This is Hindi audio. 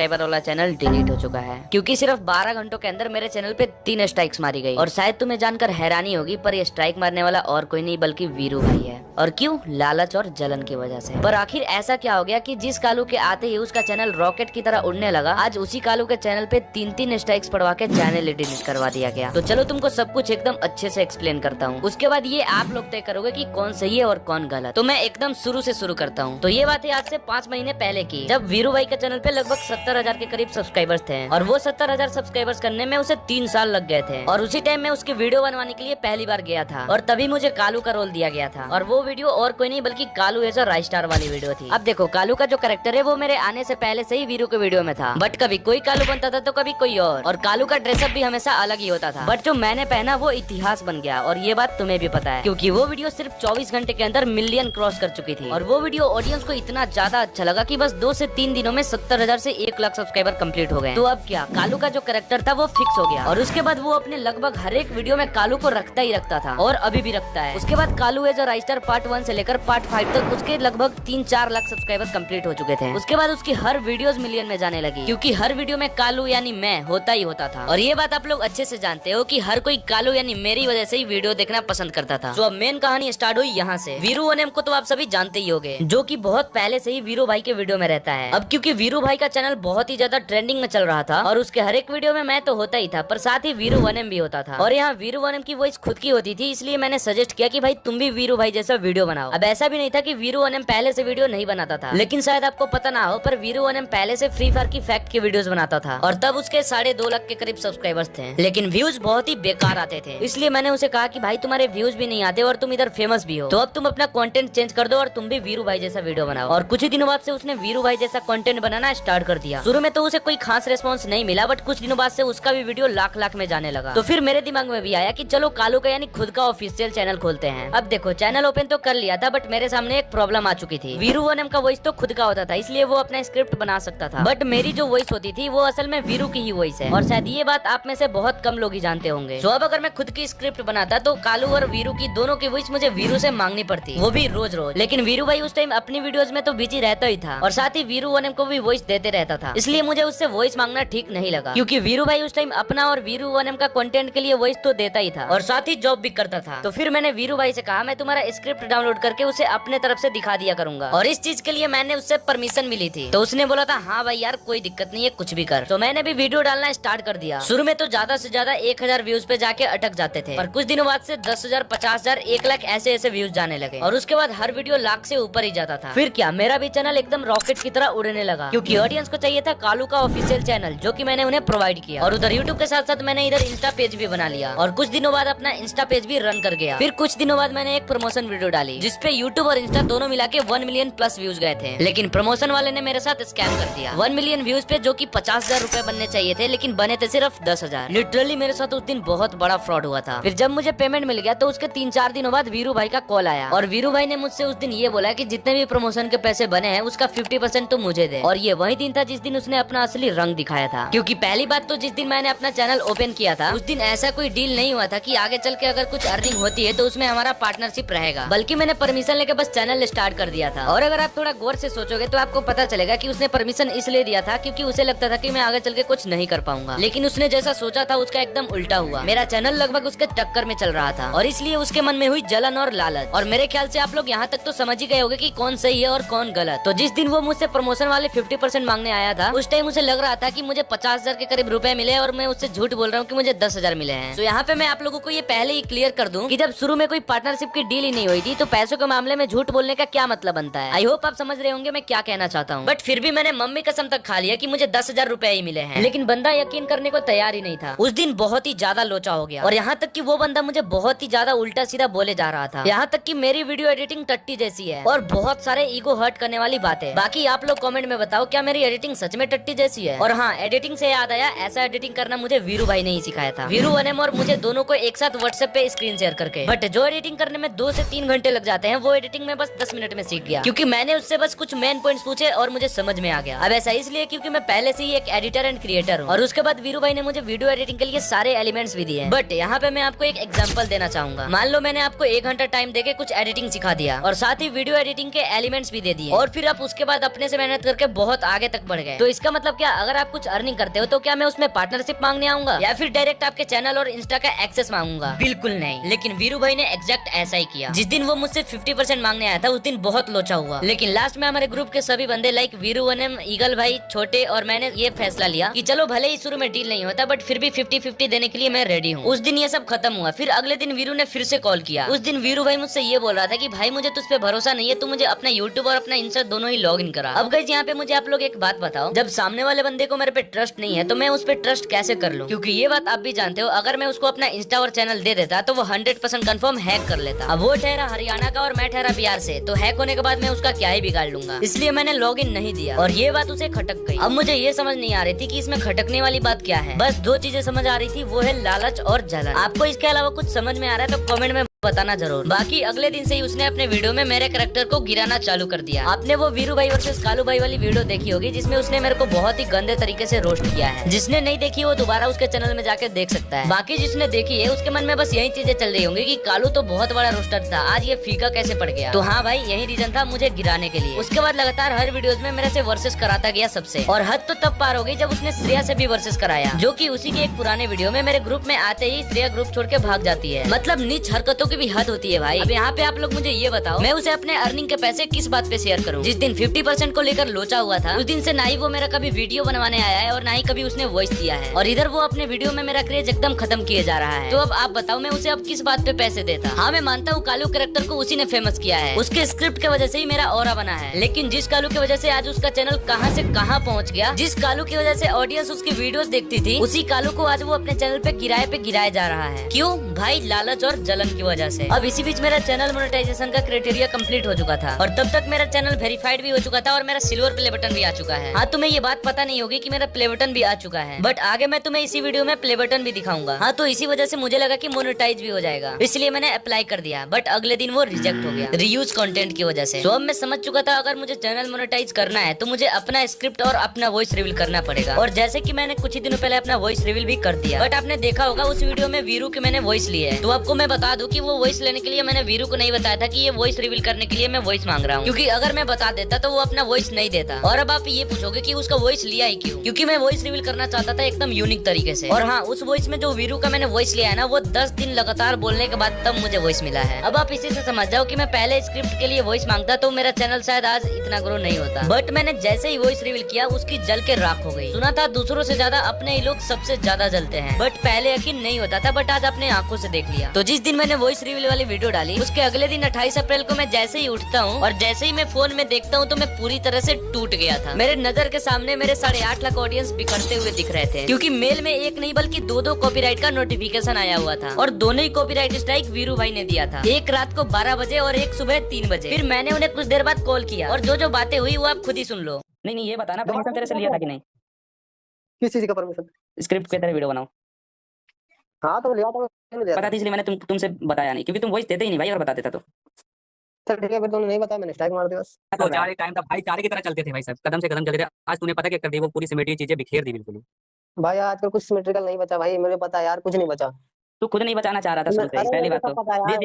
सब्सक्राइबर वाला चैनल डिलीट हो चुका है, क्योंकि सिर्फ 12 घंटों के अंदर मेरे चैनल पे 3 स्ट्राइक्स मारी गई। और शायद तुम्हें जानकर हैरानी होगी, पर ये स्ट्राइक मारने वाला और कोई नहीं बल्कि वीरू भाई है। और क्यों? लालच और जलन की वजह से। पर आखिर ऐसा क्या हो गया कि जिस कालू के आते ही उसका चैनल रॉकेट की तरह उड़ने लगा, आज उसी कालू के चैनल पे 3 स्ट्राइक्स पड़वा के चैनल डिलीट करवा दिया गया। तो चलो तुमको सब कुछ एकदम अच्छे से एक्सप्लेन करता हूँ, उसके बाद ये आप लोग तय करोगे कि कौन सही है और कौन गलत। तो मैं एकदम शुरू से शुरू करता हूँ। तो ये बात है आज से 5 महीने पहले की, जब वीरू भाई के चैनल पे लगभग 70,000 के करीब सब्सक्राइबर्स थे, और वो 70,000 सब्सक्राइबर्स करने में उसे 3 साल लग गए थे। और उसी टाइम में उसकी वीडियो बनवाने के लिए पहली बार गया था, और तभी मुझे कालू का रोल दिया गया था। और वो वीडियो और कोई नहीं बल्कि Kalu as a rise star वाली वीडियो थी। अब देखो, कालू का जो कैरेक्टर है वो मेरे आने से पहले से ही वीरू के वीडियो में था, बट कभी कोई कालू बनता था तो कभी कोई और कालू का ड्रेसअप भी हमेशा अलग ही होता था। बट जो मैंने पहना वो इतिहास बन गया, और ये बात तुम्हें भी पता है, क्योंकि वो वीडियो सिर्फ 24 घंटे के अंदर मिलियन क्रॉस कर चुकी थी। और वो वीडियो ऑडियंस को इतना ज्यादा अच्छा लगा कि बस 2 से 3 दिनों में 70,000 से 1 लाख सब्सक्राइबर कंप्लीट हो गए। तो अब क्या, कालू का जो कैरेक्टर था वो फिक्स हो गया, और उसके बाद वो अपने लगभग हर एक वीडियो में कालू को रखता ही रखता था, और अभी भी रखता है। उसके बाद Kalu as a rise star part 1 से लेकर पार्ट 5 तक उसके लगभग 3-4 लाख सब्सक्राइबर कंप्लीट हो चुके थे। उसके बाद उसकी हर वीडियोस मिलियन में जाने लगी, क्योंकि हर वीडियो में कालू यानी मैं होता ही होता था। और ये बात आप लोग अच्छे से जानते हो कि हर कोई कालू यानी मेरी वजह से ही वीडियो देखना पसंद करता था। तो अब मेन कहानी स्टार्ट हुई यहाँ से। वीरू वनम को तो आप सभी जानते ही होंगे, जो कि बहुत पहले से ही वीरू भाई के वीडियो में रहता है। अब क्योंकि वीरू भाई का चैनल बहुत ही ज्यादा ट्रेंडिंग में चल रहा था, और उसके हर एक वीडियो में मैं तो होता ही था, पर साथ ही वीरू वनम भी होता था। और यहाँ वीरू वनम की वॉइस खुद की होती थी, इसलिए मैंने सजेस्ट किया कि भाई तुम भी वीरू भाई जैसा वीडियो बनाओ। अब ऐसा भी नहीं था कि वीरू वनम पहले से वीडियो नहीं बनाता था, लेकिन शायद आपको पता ना हो, पर वीरू वनम पहले से फ्री फायर की फैक्ट की वीडियोस बनाता था, और तब उसके 2.5 लाख के करीब सब्सक्राइबर्स थे, लेकिन व्यूज बहुत ही बेकार आते थे। इसलिए मैंने उसे कहा कि भाई तुम्हारे व्यूज भी नहीं आते और तुम इधर फेमस भी हो, तो अब तुम अपना कंटेंट चेंज कर दो और तुम भी वीरू भाई जैसा वीडियो बनाओ। और कुछ ही दिनों बाद से उसने वीरू भाई जैसा कंटेंट बनाना स्टार्ट कर दिया। शुरू में तो उसे कोई खास रिस्पॉन्स नहीं मिला, बट कुछ दिनों बाद से उसका भी वीडियो लाख में जाने लगा। तो फिर मेरे दिमाग में भी आया कि चलो कालू का यानी खुद का ऑफिशियल चैनल खोलते हैं। अब देखो, चैनल ओपन तो कर लिया था, बट मेरे सामने एक प्रॉब्लम आ चुकी थी। वीरू वनम का वॉइस तो खुद का होता था, इसलिए वो अपना स्क्रिप्ट बना सकता था, बट मेरी जो वॉइस होती थी वो असल में वीरू की ही वॉइस है। और शायद ये बात आप में से बहुत कम लोग ही जानते होंगे। तो अब अगर मैं खुद की स्क्रिप्ट बनाता तो कालू और वीरू की दोनों की वॉइस मुझे वीरू से मांगनी पड़ती, वो भी रोज रोज। लेकिन वीरू भाई उस टाइम अपनी वीडियोस में तो बिजी रहता ही था, और साथ ही वीरू वनम को भी वॉइस देते रहता था, इसलिए मुझे उससे वॉइस मांगना ठीक नहीं लगा, क्योंकि वीरू भाई उस टाइम अपना और वीरू वनम का कंटेंट के लिए वॉइस तो देता ही था, और साथ ही जॉब भी करता था। तो फिर मैंने वीरू भाई से कहा मैं तुम्हारा स्क्रिप्ट डाउनलोड करके उसे अपने तरफ से दिखा दिया करूंगा, और इस चीज के लिए मैंने उससे परमिशन मिली थी। तो उसने बोला था हाँ भाई यार कोई दिक्कत नहीं है, कुछ भी कर। तो मैंने भी वीडियो डालना स्टार्ट कर दिया। शुरू में तो ज्यादा से ज्यादा 1000 व्यूज पे जाके अटक जाते थे, पर कुछ दिनों बाद से 10,000, 50,000, 1 लाख ऐसे व्यूज जाने लगे, और उसके बाद हर वीडियो लाख से ऊपर ही जाता था। फिर क्या, मेरा भी चैनल एकदम रॉकेट की तरह उड़ने लगा, क्योंकि ऑडियंस को चाहिए था कालू का ऑफिशियल चैनल, जो कि मैंने उन्हें प्रोवाइड किया। और उधर यूट्यूब के साथ साथ मैंने इधर इंस्टा पेज भी बना लिया, और कुछ दिनों बाद अपना इंस्टा पेज भी रन कर गया। फिर कुछ दिनों बाद मैंने एक प्रमोशन वीडियो डाली, जिसपे यूट्यूब और इंस्टा दोनों मिला के 1 मिलियन प्लस व्यूज गए थे, लेकिन प्रमोशन वाले ने मेरे साथ स्कैम कर दिया। 1 मिलियन व्यूज पे जो कि 50,000 रुपए बनने चाहिए थे, लेकिन बने थे सिर्फ 10,000। लिटरली मेरे साथ उस दिन बहुत बड़ा फ्रॉड हुआ था। फिर जब मुझे पेमेंट मिल गया तो उसके 3-4 दिनों बाद वीरू भाई का कॉल आया, और वीरू भाई ने मुझसे उस दिन ये बोला कि जितने भी प्रमोशन के पैसे बने हैं उसका 50% तो मुझे दे। और ये वही दिन था जिस दिन उसने अपना असली रंग दिखाया था, क्योंकि पहली बात तो जिस दिन मैंने अपना चैनल ओपन किया था उस दिन ऐसा कोई डील नहीं हुआ था कि आगे चल के अगर कुछ अर्निंग होती है तो उसमें हमारा पार्टनरशिप रहेगा, बल्कि मैंने परमिशन लेके बस चैनल स्टार्ट कर दिया था। और अगर आप थोड़ा गौर से सोचोगे तो आपको पता चलेगा कि उसने परमिशन इसलिए दिया था क्योंकि उसे लगता था कि मैं आगे चल के कुछ नहीं कर पाऊंगा, लेकिन उसने जैसा सोचा था उसका एकदम उल्टा हुआ। मेरा चैनल लगभग उसके टक्कर में चल रहा था, और इसलिए उसके मन में हुई जलन और लालच। और मेरे ख्याल से आप लोग यहाँ तक तो समझ ही गए होंगे कि कौन सही है और कौन गलत। तो जिस दिन वो मुझसे प्रमोशन वाले 50% मांगने आया था, उस टाइम उसे लग रहा था कि मुझे 50,000 के करीब रुपए मिले, और मैं उससे झूठ बोल रहा हूँ कि मुझे 10,000 मिले हैं। तो यहाँ पे मैं आप लोगों को ये पहले ही क्लियर कर दूं कि जब शुरू में कोई पार्टनरशिप की डील ही नहीं हुई थी तो पैसों के मामले में झूठ बोलने का क्या मतलब बनता है। आई होप आप समझ रहे होंगे मैं क्या कहना चाहता हूँ। बट फिर भी मैंने मम्मी कसम तक खा लिया कि मुझे 10,000 रुपए ही मिले हैं, लेकिन बंदा यकीन करने को तैयार ही नहीं था। उस दिन बहुत ही ज्यादा लोचा हो गया, और यहाँ तक कि वो बंदा मुझे बहुत ही ज्यादा उल्टा सीधा बोले जा रहा था। यहाँ तक कि मेरी वीडियो एडिटिंग टट्टी जैसी है, और बहुत सारे ईगो हर्ट करने वाली बातें। बाकी आप लोग कमेंट में बताओ क्या मेरी एडिटिंग सच में टट्टी जैसी है। और हाँ, एडिटिंग से याद आया, ऐसा एडिटिंग करना मुझे वीरू भाई ने ही सिखाया था। वीरू वनम और मुझे दोनों को एक साथ व्हाट्सएप पे स्क्रीन शेयर करके। बट जो एडिटिंग करने में 2 से 3 घंटे लग जाते हैं, वो एडिटिंग में बस 10 मिनट में सीख गया, क्योंकि मैंने उससे बस कुछ मेन पॉइंट्स पूछे और मुझे समझ में आ गया। अब ऐसा इसलिए क्योंकि मैं पहले से ही एक एडिटर एंड क्रिएटर हूँ, और उसके बाद वीरू भाई ने मुझे वीडियो एडिटिंग के लिए सारे एलिमेंट्स भी दिए। बट यहाँ पे मैं आपको एक एग्जांपल देना चाहूंगा। मान लो मैंने आपको 1 घंटा टाइम देके कुछ एडिटिंग सिखा दिया, और साथ ही वीडियो एडिटिंग के एलिमेंट्स भी दे दिए, और फिर आप उसके बाद अपने से मेहनत करके बहुत आगे तक बढ़ गए। है। तो इसका मतलब क्या, अगर आप कुछ अर्निंग करते हो तो क्या मैं उसमें पार्टनरशिप मांगने आऊंगा या फिर डायरेक्ट आपके चैनल और इंस्टा का एक्सेस मांगूंगा? बिल्कुल नहीं। लेकिन वीरू भाई ने एग्जैक्ट ऐसा ही किया। जिस दिन वो मुझसे 50% मांगने आया था उस दिन बहुत लोचा हुआ, लेकिन लास्ट में हमारे ग्रुप के सभी बंदे लाइक वीरू, वनम, ईगल भाई, छोटे और मैंने ये फैसला लिया कि चलो भले ही शुरू में डील नहीं होता बट फिर भी 50-50 देने के लिए मैं रेडी हूँ। उस दिन ये सब खत्म हुआ। फिर अगले दिन वीरू ने फिर से कॉल किया। उस दिन वीरू भाई मुझसे ये बोल रहा था कि भाई मुझे तुझ पे भरोसा नहीं है, तू मुझे अपना यूट्यूब और अपना इंस्टा दोनों ही लॉग इन करा। अब गाइस यहाँ पे मुझे आप लोग एक बात बताओ, जब सामने वाले बंदे को मेरे पे ट्रस्ट नहीं है तो मैं उस पे ट्रस्ट कैसे कर लूं? क्योंकि ये बात आप भी जानते हो, अगर मैं उसको अपना इंस्टा और चैनल दे देता तो वो 100% कंफर्म हैक कर लेता। अब वो ठहरा हरियाणा का और मैं ठहरा बिहार से, तो हैक होने के बाद मैं उसका क्या ही बिगाड़ लूंगा, इसलिए मैंने लॉग इन नहीं दिया और ये बात उसे खटक गई। अब मुझे ये समझ नहीं आ रही थी कि इसमें खटकने वाली बात क्या है। बस दो चीजें समझ आ रही थी, वो है लालच और जलन। आपको इसके अलावा कुछ समझ में आ रहा है तो कमेंट में बताना जरूर। बाकी अगले दिन से ही उसने अपने वीडियो में मेरे कैरेक्टर को गिराना चालू कर दिया। आपने वो वीरू भाई वर्सेस कालू भाई वाली वीडियो देखी होगी जिसमें उसने मेरे को बहुत ही गंदे तरीके से रोस्ट किया है। जिसने नहीं देखी वो दोबारा उसके चैनल में जाके देख सकता है। बाकी जिसने देखी है उसके मन में बस यही चीजें चल रही होंगी कि कालू तो बहुत बड़ा रोस्टर था, आज ये फीका कैसे पड़ गया। तो हाँ भाई, यही रीजन था मुझे गिराने के लिए। उसके बाद लगातार हर वीडियोस में मेरे से वर्सेस कराता गया सबसे, और हद तो तब पार हो गई जब उसने श्रेया से भी वर्सेस कराया, जो कि उसी के एक पुराने वीडियो में मेरे ग्रुप में आते ही श्रेया ग्रुप छोड़ के भाग जाती है। मतलब नीच हरकतों की भी हद होती है भाई। अब यहाँ पे आप लोग मुझे ये बताओ, मैं उसे अपने अर्निंग के पैसे किस बात पे शेयर करूँ? जिस दिन 50% को लेकर लोचा हुआ था उस दिन से ना ही वो मेरा कभी वीडियो बनवाने आया है और ना ही कभी उसने वॉइस दिया है, और इधर वो अपने वीडियो में मेरा क्रेज एकदम खत्म किए जा रहा है। तो अब आप बताओ मैं उसे अब किस बात पे पैसे देता? हाँ मैं मानता हूँ कालू कैरेक्टर को उसी ने फेमस किया है, उसके स्क्रिप्ट की वजह से ही मेरा ऑरा बना है, लेकिन जिस कालू की वजह से आज उसका चैनल कहाँ से कहाँ पहुँच गया, जिस कालू की वजह से ऑडियंस उसकी वीडियोस देखती थी, उसी कालू को आज वो अपने चैनल पे गिराया जा रहा है। क्यों भाई? लालच और जलन की वजह से। अब इसी बीच मेरा चैनल मोनेटाइजेशन का क्राइटेरिया कंप्लीट हो चुका था और तब तक मेरा चैनल वेरीफाइड भी हो चुका था और मेरा सिल्वर प्ले बटन भी आ चुका है। हाँ तुम्हें ये बात पता नहीं होगी कि मेरा प्ले बटन भी आ चुका है, बट आगे मैं तुम्हें इसी वीडियो में प्ले बटन भी दिखाऊंगा। हाँ तो इसी वजह से मुझे लगा कि मोनेटाइज भी हो जाएगा, इसलिए मैंने अप्लाई कर दिया, बट अगले दिन वो रिजेक्ट हो गया रीयूज कंटेंट की वजह से। तो अब मैं समझ चुका था अगर मुझे चैनल मोनेटाइज करना है तो मुझे अपना स्क्रिप्ट और अपना वॉइस रिवील करना पड़ेगा, और जैसे कि मैंने कुछ ही दिनों पहले अपना वॉइस रिवील भी कर दिया। बट आपने देखा होगा उस वीडियो में वीरू की मैंने वॉइस ली है, तो आपको मैं बता दूं कि वो वॉइस लेने के लिए मैंने वीरू को नहीं बताया था कि ये वॉइस रिवील करने के लिए मैं वॉइस मांग रहा हूँ, क्योंकि अगर मैं बता देता तो वो अपना वॉइस नहीं देता। और अब आप ये पूछोगे कि उसका वॉइस लिया ही क्यों? क्योंकि मैं वॉइस रिवील करना चाहता था एकदम यूनिक तरीके से। और हाँ, उस वॉइस में जो वीरू का मैंने वॉइस लिया है ना, वो 10 दिन लगातार बोलने के बाद तब मुझे वॉइस मिला है। अब आप इसी से समझ जाओ कि मैं पहले स्क्रिप्ट के लिए वॉइस मांगता तो मेरा चैनल शायद आज इतना ग्रो नहीं होता, बट मैंने जैसे ही वॉइस रिवील किया उसकी जल के राख हो गई। सुना था दूसरों से ज्यादा अपने ही लोग सबसे ज्यादा जलते हैं, बट पहले यकीन नहीं होता था, बट आज अपने आंखों से देख लिया। तो जिस दिन मैंने वॉइस रिवील वाली वीडियो डाली उसके अगले दिन 28 अप्रैल को मैं जैसे ही उठता हूँ और जैसे ही मैं फोन में देखता हूँ तो मैं पूरी तरह से टूट गया था। मेरे नजर के सामने मेरे 8.5 लाख ऑडियंस बिखरते हुए दिख रहे थे, क्योंकि मेल में एक नहीं बल्कि दो कॉपीराइट का नोटिफिकेशन आया हुआ था, और दोनों ही कॉपीराइट स्ट्राइक वीरू भाई ने दिया था, एक रात को 12 बजे और एक सुबह 3 बजे। फिर मैंने उन्हें कुछ देर बाद कॉल किया और जो बातें हुई वो आप खुद ही सुन लो। नहीं ये बताना परमिशन तेरे से लिया था कि नहीं? किस चीज का परमिशन? स्क्रिप्ट के तरह वीडियो बनाओ। हाँ तो लिया था, नहीं लिया पता था। थी इसलिए मैंने तुमसे बताया नहीं, क्योंकि तुम वॉइस देते ही नहीं भाई, और बता देता तो। चल ठीक है, फिर तुमने नहीं बताया, मैंने स्ट्राइक मार दिया बस। तो चार टाइम था भाई, चारे की तरह चलते थे भाई, सब कदम से कदम चलते थे। आज तूने पता क्या कर दी, वो पूरी सिमेट्री चीजें बिखेर दी बिल्कुल। भाई आजकल कुछ सिमेट्रिकल नहीं बचा भाई, मुझे पता है यार, कुछ नहीं बचा। तू खुद नहीं बचाना चाह रहा था शुरू से ही, अरे पहली मुझे बात सब तो पता है यार।